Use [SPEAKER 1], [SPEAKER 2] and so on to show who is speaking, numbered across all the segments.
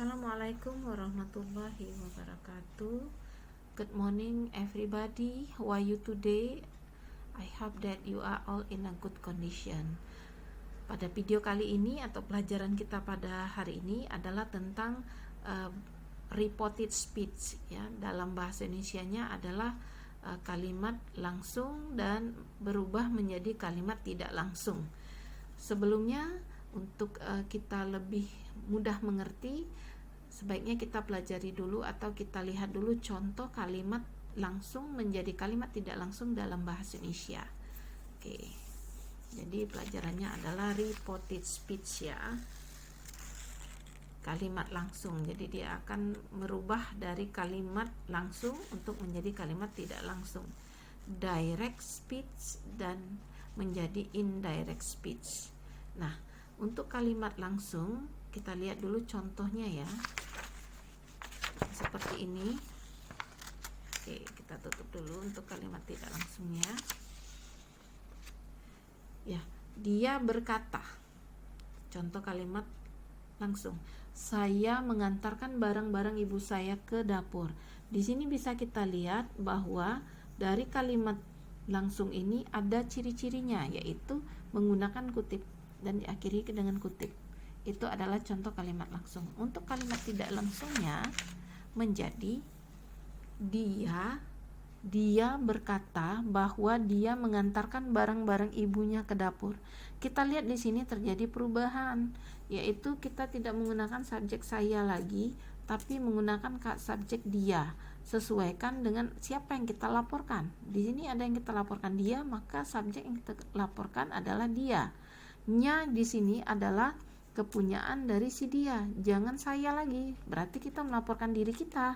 [SPEAKER 1] Assalamualaikum warahmatullahi wabarakatuh. Good morning everybody. How are you today? I hope that you are all in a good condition. Pada video kali ini atau pelajaran kita pada hari ini adalah tentang reported speech ya. Dalam bahasa Indonesianya adalah kalimat langsung dan berubah menjadi kalimat tidak langsung. Sebelumnya untuk kita lebih mudah mengerti, sebaiknya kita pelajari dulu atau kita lihat dulu contoh kalimat langsung menjadi kalimat tidak langsung dalam bahasa Indonesia. Oke. Jadi pelajarannya adalah reported speech ya. Kalimat langsung. Jadi dia akan merubah dari kalimat langsung untuk menjadi kalimat tidak langsung. Direct speech dan menjadi indirect speech. Nah, untuk kalimat langsung kita lihat dulu contohnya ya, seperti ini. Oke, kita tutup dulu untuk kalimat tidak langsungnya ya. Dia berkata, contoh kalimat langsung, saya mengantarkan barang-barang ibu saya ke dapur. Di sini bisa kita lihat bahwa dari kalimat langsung ini ada ciri-cirinya, yaitu menggunakan kutip dan diakhiri dengan kutip. Itu adalah contoh kalimat langsung. Untuk kalimat tidak langsungnya menjadi dia berkata bahwa dia mengantarkan barang-barang ibunya ke dapur. Kita lihat di sini terjadi perubahan, yaitu kita tidak menggunakan subjek saya lagi, tapi menggunakan subjek dia. Sesuaikan dengan siapa yang kita laporkan. Di sini ada yang kita laporkan dia, maka subjek yang kita laporkan adalah dia. Nya di sini adalah kepunyaan dari si dia, jangan saya lagi, berarti kita melaporkan diri kita.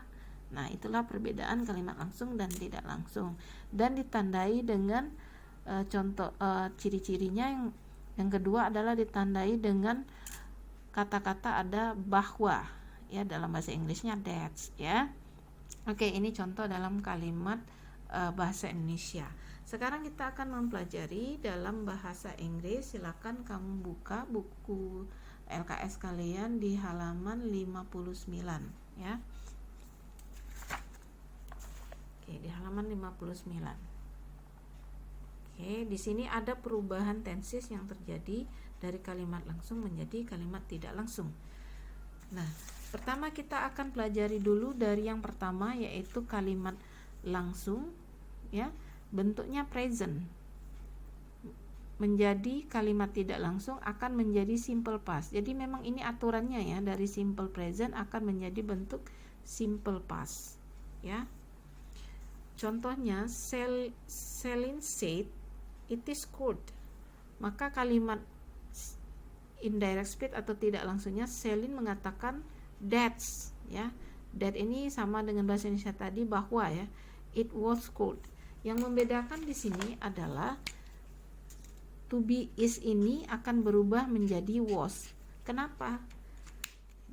[SPEAKER 1] Nah, itulah perbedaan kalimat langsung dan tidak langsung, dan ditandai dengan contoh ciri-cirinya. Yang kedua adalah ditandai dengan kata-kata ada bahwa ya, dalam bahasa Inggrisnya that's ya. Oke, ini contoh dalam kalimat bahasa Indonesia. Sekarang kita akan mempelajari dalam bahasa Inggris. Silakan kamu buka buku LKS kalian di halaman 59 ya. Oke, di halaman 59. Oke, di sini ada perubahan tenses yang terjadi dari kalimat langsung menjadi kalimat tidak langsung. Nah, pertama kita akan pelajari dulu dari yang pertama, yaitu kalimat langsung ya. Bentuknya present menjadi kalimat tidak langsung akan menjadi simple past. Jadi memang ini aturannya ya, dari simple present akan menjadi bentuk simple past ya. Contohnya, Celine said it is cold. Maka kalimat indirect speech atau tidak langsungnya, Celine mengatakan that's ya. That ini sama dengan bahasa Indonesia tadi bahwa ya, it was cold. Yang membedakan di sini adalah to be is ini akan berubah menjadi was. Kenapa?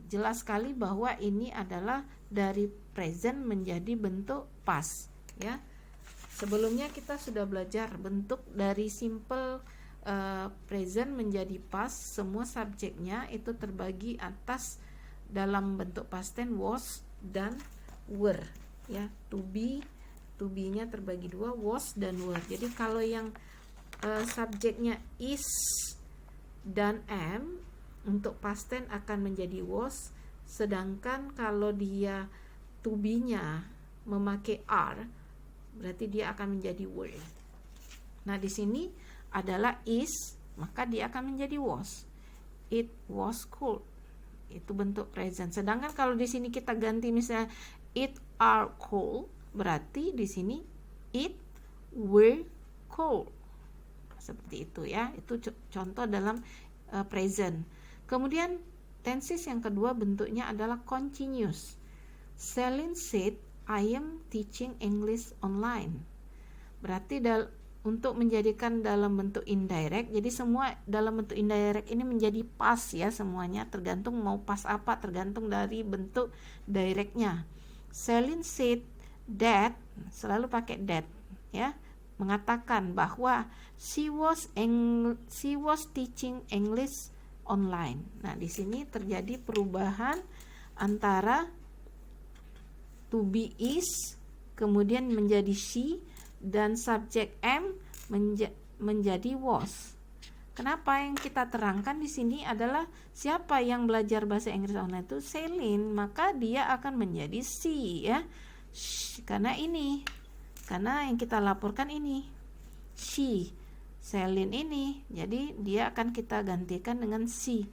[SPEAKER 1] Jelas sekali bahwa ini adalah dari present menjadi bentuk past ya. Sebelumnya kita sudah belajar bentuk dari simple present menjadi past. Semua subjeknya itu terbagi atas dalam bentuk past tense was dan were ya. To be-nya terbagi dua, was dan were. Jadi kalau yang subjeknya is dan am, untuk past tense akan menjadi was, sedangkan kalau dia to be-nya memakai are, berarti dia akan menjadi were. Nah, di sini adalah is, maka dia akan menjadi was. It was cold. Itu bentuk present. Sedangkan kalau di sini kita ganti misalnya it are cold, berarti di sini it were cold. Seperti itu ya. Itu contoh dalam present. Kemudian tenses yang kedua bentuknya adalah continuous. Celine said I am teaching English online. Berarti untuk menjadikan dalam bentuk indirect, jadi semua dalam bentuk indirect ini menjadi past ya, semuanya tergantung mau past apa, tergantung dari bentuk directnya. Celine said that, selalu pakai that ya, mengatakan bahwa she was teaching English online. Nah, di sini terjadi perubahan antara to be is kemudian menjadi she dan subjek am menjadi was. Kenapa yang kita terangkan di sini adalah siapa yang belajar bahasa Inggris online itu Celine, maka dia akan menjadi she ya. Karena yang kita laporkan ini she, Celine ini, jadi dia akan kita gantikan dengan she.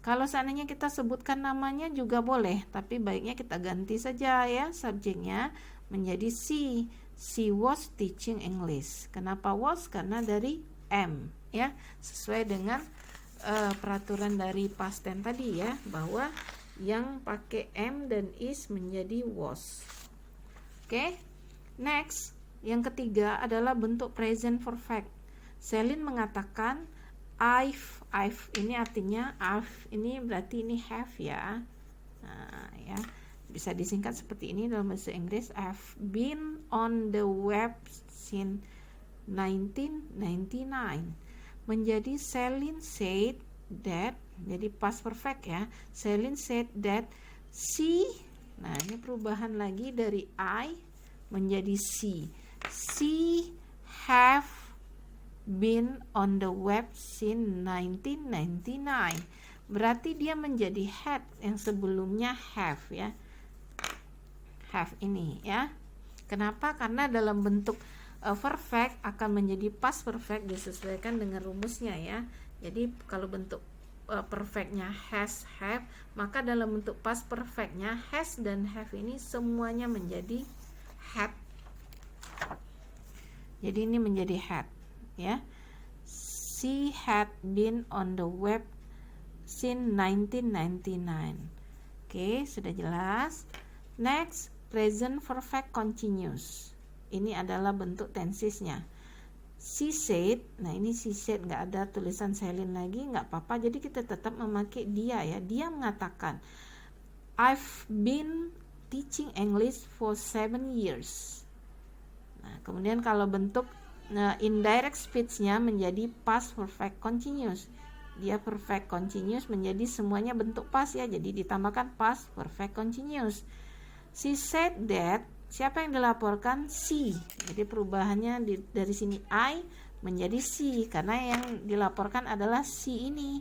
[SPEAKER 1] Kalau seandainya kita sebutkan namanya juga boleh, tapi baiknya kita ganti saja ya subjeknya menjadi she. She was teaching English. Kenapa was? Karena dari am ya, sesuai dengan peraturan dari past tense tadi ya, bahwa yang pakai am dan is menjadi was. Oke. Next, yang ketiga adalah bentuk present perfect. Celine mengatakan I've ini artinya ini berarti ini have ya. Nah, ya. Bisa disingkat seperti ini dalam bahasa Inggris. I've been on the web since 1999. Menjadi Celine said that, jadi past perfect ya. Celine said that she, nah ini perubahan lagi dari I menjadi she. She have been on the web since 1999. Berarti dia menjadi had yang sebelumnya have ya. Have ini ya. Kenapa? Karena dalam bentuk perfect akan menjadi past perfect disesuaikan dengan rumusnya ya. Jadi kalau bentuk perfectnya has, have, maka dalam bentuk past perfectnya has dan have ini semuanya menjadi had. Jadi ini menjadi had ya. She had been on the web since 1999. Oke, sudah jelas. Next, present perfect continuous. Ini adalah bentuk tensesnya. She said, nah ini she said nggak ada tulisan Celine lagi, nggak apa-apa. Jadi kita tetap memakai dia ya. Dia mengatakan, I've been teaching English for 7 years. Nah, kemudian kalau bentuk indirect speech-nya menjadi past perfect continuous. Dia perfect continuous menjadi semuanya bentuk past ya. Jadi ditambahkan past perfect continuous. She said that, siapa yang dilaporkan? She. Jadi perubahannya dari sini I menjadi she karena yang dilaporkan adalah she ini.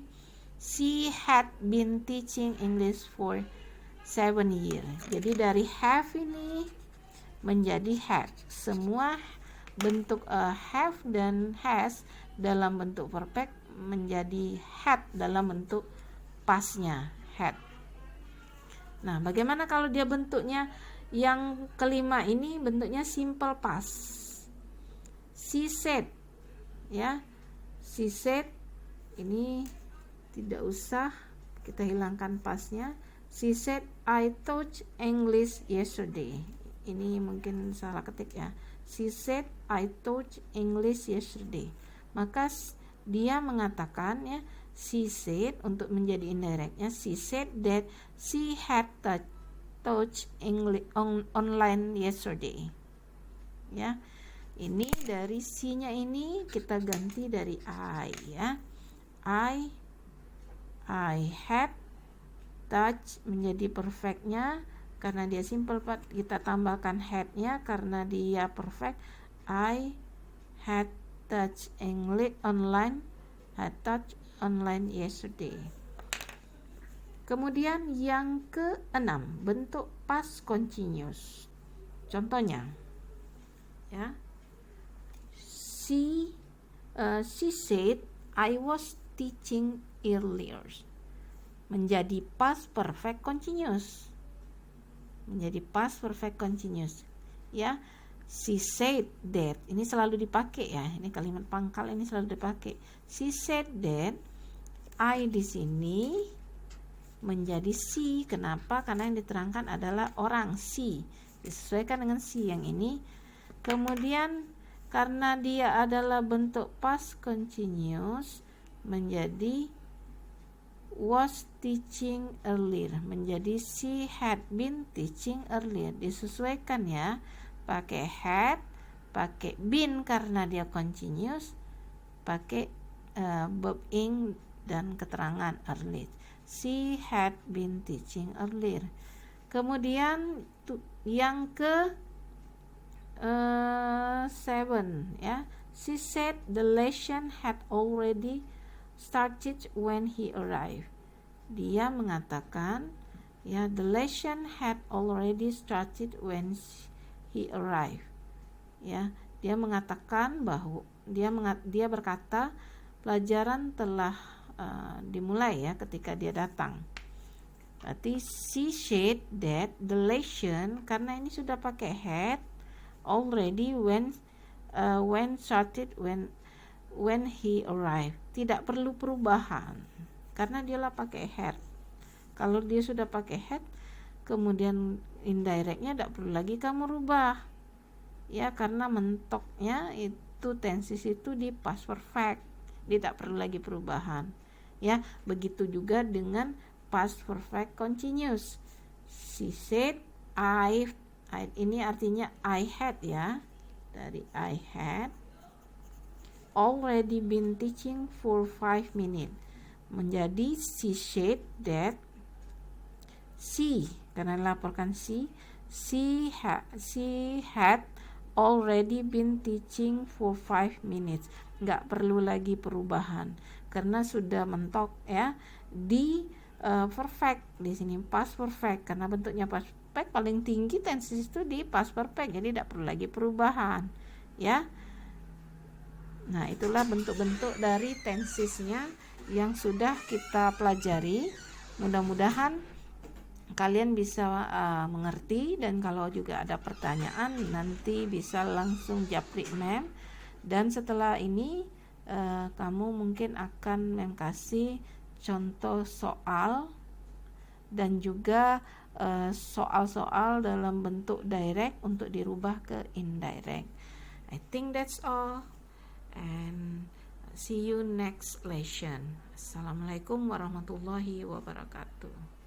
[SPEAKER 1] She had been teaching English for 7 years. Jadi dari have ini menjadi had. Semua bentuk have dan has dalam bentuk perfect menjadi had dalam bentuk pastnya had. Nah, bagaimana kalau dia bentuknya yang kelima ini bentuknya simple past. She said ya. She said ini tidak usah kita hilangkan pastnya. She said I taught English yesterday. Ini mungkin salah ketik ya. She said I taught English yesterday. Maka dia mengatakan ya, she said untuk menjadi indirectnya, she said that she had taught English online yesterday. Ya. Ini dari C-nya ini kita ganti dari I ya. I had touch menjadi perfectnya karena dia simple part, kita tambahkan had-nya karena dia perfect. I had touch English online, had touch online yesterday. Kemudian yang keenam, bentuk past continuous. Contohnya ya. She said I was teaching earlier. Menjadi past perfect continuous. Menjadi past perfect continuous. Ya. She said that. Ini selalu dipakai ya. Ini kalimat pangkal ini selalu dipakai. She said that I di sini menjadi she. Kenapa? Karena yang diterangkan adalah orang she. Disesuaikan dengan she yang ini. Kemudian karena dia adalah bentuk past continuous menjadi was teaching earlier. Menjadi she had been teaching earlier. Disesuaikan ya. Pakai had, pakai been karena dia continuous, pakai verb ing dan keterangan early. she had been teaching earlier. Kemudian yang ke 7 ya. She said the lesson had already started when he arrived. Dia mengatakan ya, the lesson had already started when he arrived. Ya, dia mengatakan bahwa dia berkata pelajaran telah dimulai ya ketika dia datang. Berarti she said that the lesson, karena ini sudah pakai had already when started when he arrived. Tidak perlu perubahan karena dialah pakai had. Kalau dia sudah pakai had, kemudian indirectnya tidak perlu lagi kamu rubah. Ya, karena mentoknya itu tenses itu di past perfect. Dia tidak perlu lagi perubahan. Ya, begitu juga dengan past perfect continuous. She said ini artinya I had ya, dari I had already been teaching for 5 minutes menjadi she said that karena laporkan she had already been teaching for 5 minutes. Nggak perlu lagi perubahan karena sudah mentok ya di perfect. Di sini past perfect karena bentuknya past perfect, paling tinggi tenses itu di past perfect, jadi tidak perlu lagi perubahan ya. Nah, itulah bentuk-bentuk dari tensesnya yang sudah kita pelajari. Mudah-mudahan kalian bisa mengerti, dan kalau juga ada pertanyaan nanti bisa langsung japri mem. Dan setelah ini kamu mungkin akan kasih contoh soal dan juga soal-soal dalam bentuk direct untuk dirubah ke indirect. I think that's all, and see you next lesson. Assalamualaikum warahmatullahi wabarakatuh.